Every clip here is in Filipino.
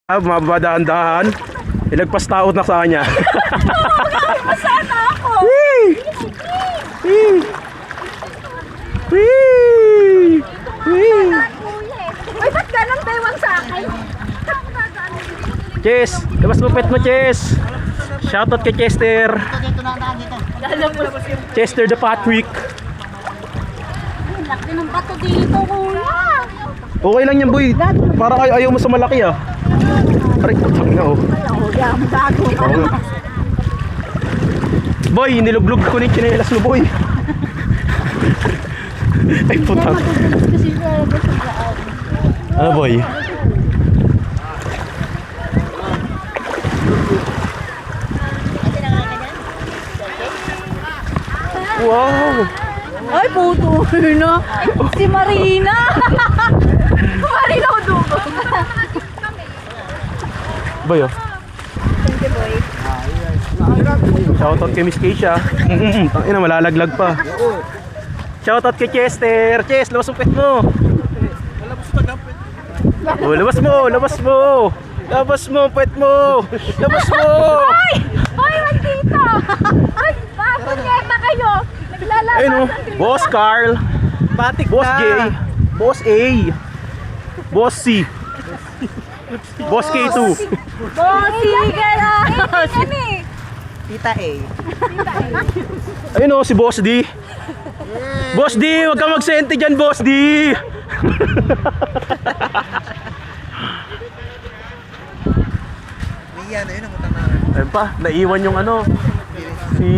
Mababa dahan-dahan. Ilagpas taot na sa kanya. Masana ako. Wee! Wee! Wee! Wee! Ay, ba't ganang bewang sa akin? Chess! Labas mo pet mo, Chess! Shoutout kay Chester! Chester the Patrick! Laki ng bato dito, kuya. Okay lang yan, boy. Parang ayaw mo sa malaki, ah. Aray, tangin na, oh. Oo nga. Boy, niluglog ko na yung tsinelas mo, boy. Ay, putang. Ano, boy? Wow! Ay, puto na. Si Marina. Marina o dugo. Boy, oh. Thank you, boy. Shoutout kay Miss Keisha. Tangina, malalaglag pa. Shoutout kay Chester. Ches, labas mo pet mo. Oh, labas mo, labas mo. Labas mo, pet mo. Labas mo. Ay! Ay, maldita! Ay, punyeta kayo! Naglalaban Ayun, oh. sa Boss Carl. Batik Boss J. Boss A. Boss C. Boss K2. Bossy ka na! Tita A. Ayun, oh, si Boss D. Boss D, huwag ka magsente dyan, Boss D. Yan, ayun ang utang na. Ayun pa, naiwan yung ano. Si...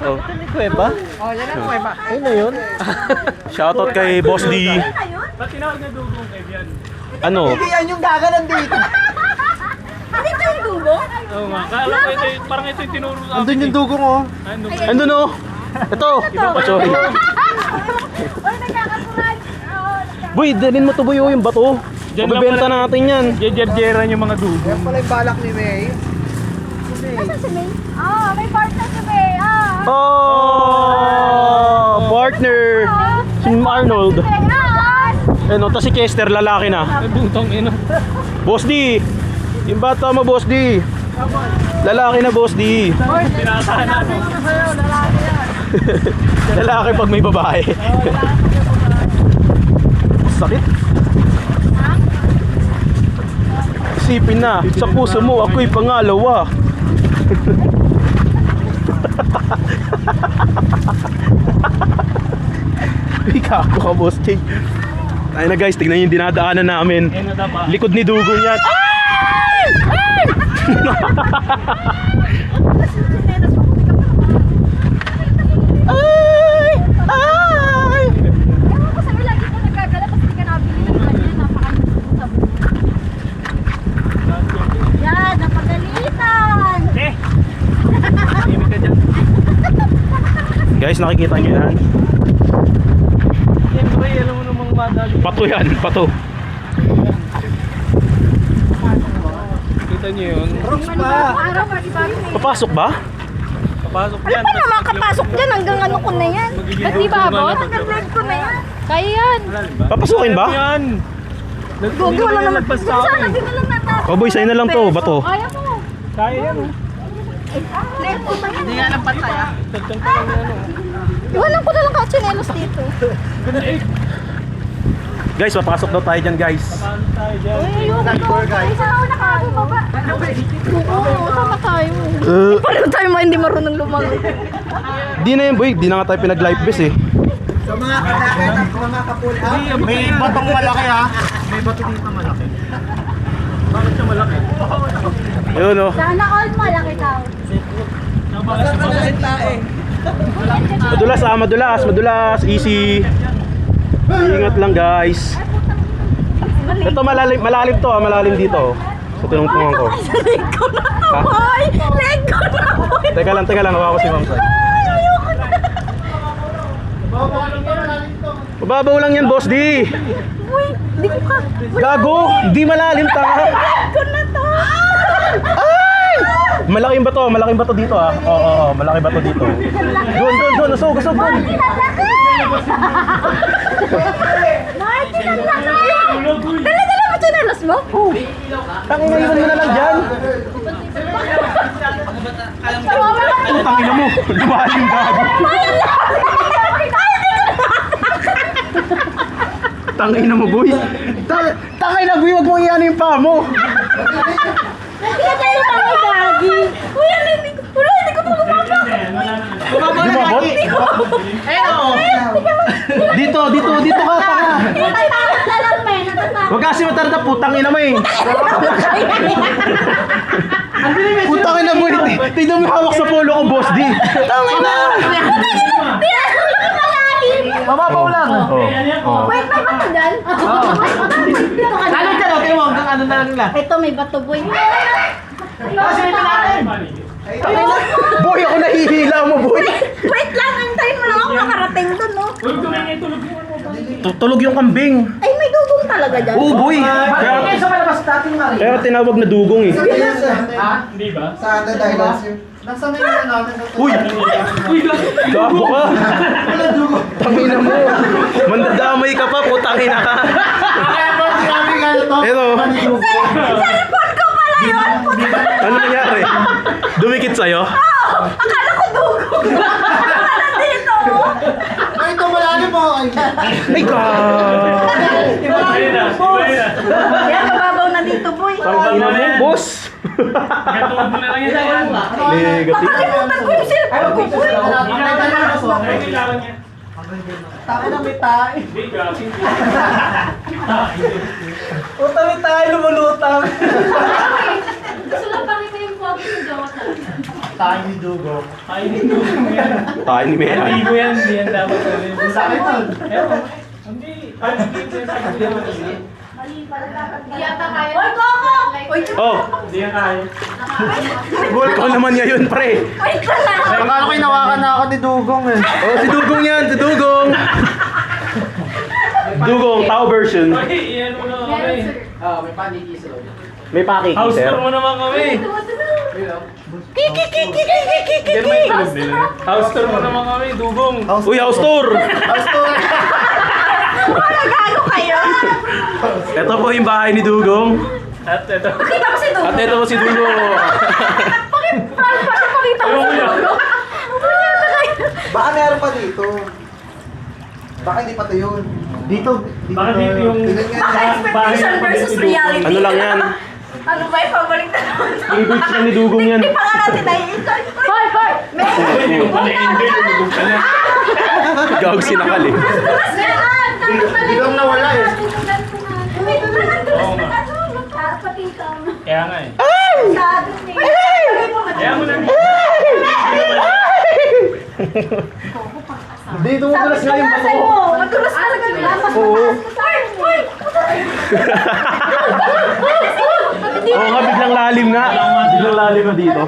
oh. Kuweba? Oh, yan ang kuweba. Ayun na yun. Shoutout kay Boss D. Ano? Hindi yan yung gaganan dito. Ano ito yung dugo? Oo nga, kala ko ito, parang ito yung tinuro sa akin. Andun yung dugong oh. Andun, oh. Ito. Oh, sorry. Ay, nagkakasuhan! Boy, dalhin mo to, boy, oh, yung bato. Diyan lang Mabibenta pala. natin yan. Jejerjeran yung mga dugo. Yan pala yung balak ni May. Nasaan si May? Ah, may partner si May. Ah, Oh! Partner! Si Arnold. Ano, tas si Chester, lalaki na. Ay, butang ina. Boss D! Yung bata mo, Boss D. Lalaki na, Boss D. Tinasahan natin. Lalaki pag may babae. Sakit. Isipin na, sa puso mo ako'y pangalawa. Ikaw ka, Boss J. Tayo na guys, tignan yung dinadaanan namin. Ayun na dapat. Likod ni Dugo yan. Ay! Ay! ewan ko sa'yo, lagi ko nagagala kasi di ka nabili ng ganyan. Napakalimutan sa buhay. Yan, napagalitan! Eh! Imig ka dyan. Guys, nakikita nyo yan? Siyempre, alam mo namang madali. Pato yan, pato. Kita nyo yun. Rocks pa. Araw, pag-ibagi na Papasok ba? Papasok Ano yan. pa naman kapasok dyan hanggang ano ko na yan? Magiging Ba't di ba dugo ba? nga na Hanggang leg ko na yan. Kaya yan. Papasukin ba? Yan. Gogo na naman. Nagpas sa Sana akin. dinalang natin. Oh boy, sa'yo na lang to, bato. Kaya mo. Kaya yan. Leg ko ba yan? Hindi nga lang pantay ah. Tagtang pa lang yan. Iwanan ko na lang kachinelos dito. Guys, papasok daw tayo dyan, guys. Paano tayo dyan? Ayun, isa ako nakakababa. Oo, sama tayo. Paano tayo hindi marunong lumangoy? Di na yan, boy. Di na nga tayo pinag-life vest eh. Sa mga kadakit at mga kapul may batong malaki ah. May bato dito malaki. Bakit siya malaki? Ayun, oh. Sana all malaki daw. Basta ka na rin tae. Madulas, ah. Madulas. Madulas. Easy. Ingat lang, guys. Ito, malalim to, ah. Malalim dito, oh. Sa tinungtungan ko. Leg ko na to, Ha? boy! Leg ko na, boy! Teka lang. Hawa ko si Ma'am Sai. Ay, ayoko na. Mababaw lang yan, Boss D. Uy, di ko ka. Gago. Di malalim, tanga. Leg ko na to. Ay! Malaking bato dito, ah. Oo, malaki bato dito. Doon. Usog. Ay, lalaki! mo? Tangina, iwan mo na lang dyan. Tangina mo, lumalim gago. Tangina mo, boy. Tangina, boy, wag mo iyan yung paa mo. Kaya tayo mga gagi. Uy, hindi ko ito Lumabot? Dito ka, tanga. Natatakot na lang, men. Natatakot. Huwag kasi matarda, putang ina mo eh. Putang ina mo eh. Tignan mo yung hawak sa polo ko, boss D. Tangina. Mababaw lang. Oh. Wait, may bato dyan? Ano dyan? Okay mo, hanggang ano na lang nila. Ito, may bato, boy. Kasi may pinarin. Boy, ako nahihila mo, boy. Wait lang, antayin mo lang ako nakarating doon, no? Uy, tumingin, tulog mo ano. Tulog yung kambing. Ay, may dugong talaga dyan. Oo, boy. Kaya Kaya, sa malabas dating mari. kaya tinawag na dugong eh. Ha? Hindi ba? Sa Under Islands yun. Nasa may mga natin. Uy, Uy, gabo ka. Tangina mo. Mandadamay ka pa, putangina ka. Kaya po sinabi nga ito. Ito. Cellphone ko pala yun! Ano nangyari? Dumikit sa'yo? Akala ko dugong. Akala dito. Ay, ito malalim mo. Ay ka. Ayun na, iba na. Kaya mababaw na dito, boy. Tangina mo, boss. Gatuwag mo na lang yan. Negative. Nakalimutan ko yung cellphone ko, boy. Ay, kailangan niya. Taka na may tayo. Hindi, gabi. Puta may tayo lumulutang. Gusto lang pakita yung pogi ng jowa talaga. Tayo ni Dugo. Ay, hindi mo yan. Tayo ni Mera. Hindi mo yan, hindi yan dapat. Sa akin nun. Ewan. Hindi. Ay, hindi yan sa akin. Hindi yata kaya. Oy, Coco! Oy, Oh, Hindi yan kaya. ikaw naman ngayon, pre. wait ka lang. Akala ko inawakan na ako ni Dugong eh. Oh, si Dugong yan, si Dugong. Dugong, tao version. Ay, iyan mo na kami. May pakiki, House sir. tour mo naman kami. Yan may tulog nila. House tour mo naman kami, dugong. Uy, house tour. Nagano kayo? Ito po yung bahay ni Dugong. At ito. Pakita mo si Dugo. At ito po si Dugong. Pakita mo si Dugo. Baka meron pa dito. Baka hindi pa ito yun. Dito. Baka dito yung... Baka expectation versus reality. Ano lang yan? Ano ba yung pabalik na naman? English lang ni Dugong yan. Hindi pa nga natin nai-enjoy. Hoy, hoy! Hindi yung pala hindi, dugong pala. Gawag sinakal eh. Biglang nawala eh. Oo nga. Pakita mo. Kaya nga eh. Sabi niya. Kaya mo na. Hindi, dumudulas nga yung bato. Madulas talaga yung lamas. Oo. Hoy! Oo nga, biglang lalim nga. Biglang lalim na dito.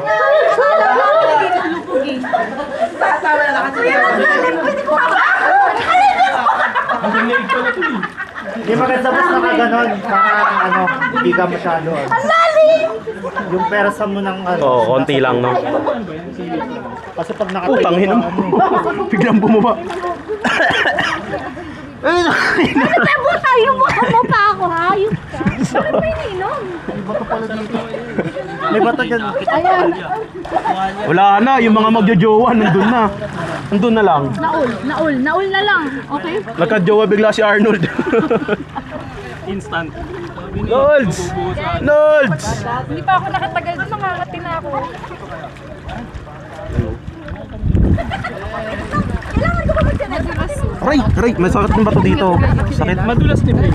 Ang ganda pala ito eh. Hindi maganda mas nakaganon. Parang ano, hindi ka masyado. Ang lalim! Yung persa mo ng ano. Oo, konti lang, no? Kasi pag Putang nakatayo ina mo. Biglang bumaba. Tabo tayo mo pa ako, hayop ka. Ano ba ininom? May bato dyan. Ayan. Wala na, yung mga magjojowa, nandun na. Nandun na lang. Naul na lang. Okay? Nagka-jowa bigla si Arnold. Instant. Nolds! Nolds! Hindi pa ako nakatagal doon, nakakati na ako. Kailangan ko ba magtinagalas? Aray! May sakit ng bato dito. Sakit. Madulas din eh.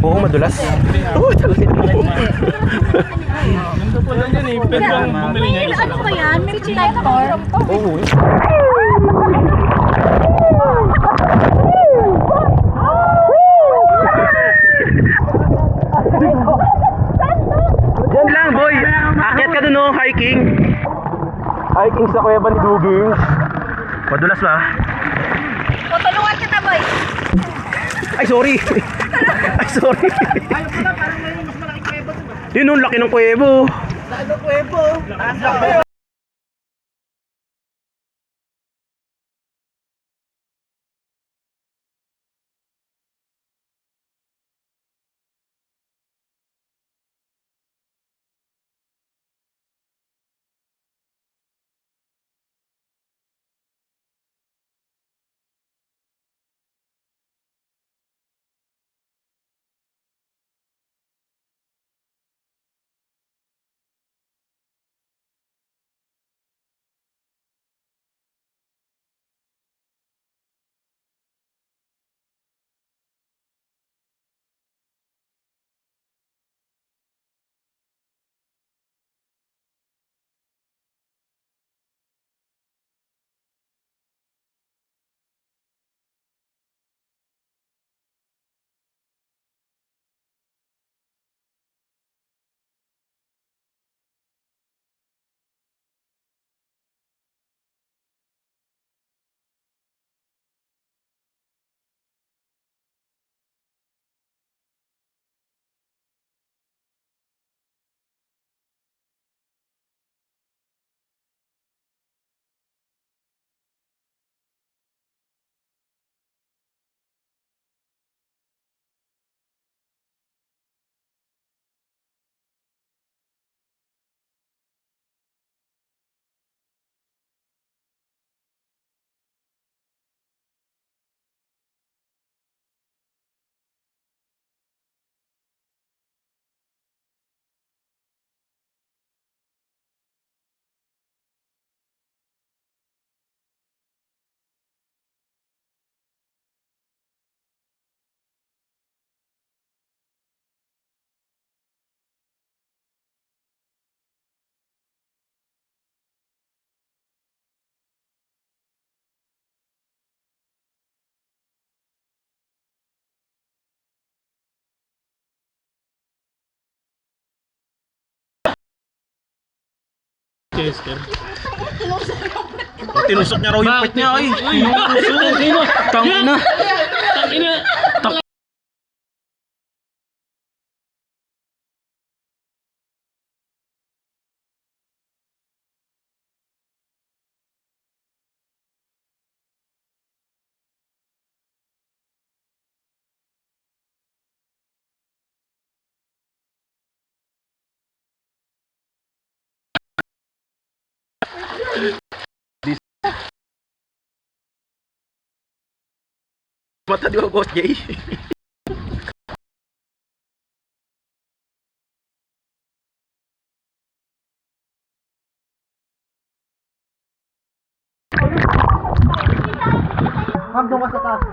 Oo, madulas. Oo, talaga. Ganda pala yan eh. Pwede bang bumili niya isa Ano lang? ba yan? May connector? Oo. Diyan lang, boy. Akyat ka dun, oh, hiking. Hiking sa kuweba ni Duging. Madulas ba? Tutulungan kita, boy. Ay, sorry. Ay, sorry. Yun, ang laki ng kuwebo. Ano po eh po? Chester. Tinusok niya raw yung pet niya ay. Tangina. Tangina. Mata di ba, Boss Jay? Ma'am, doon ka sa taas.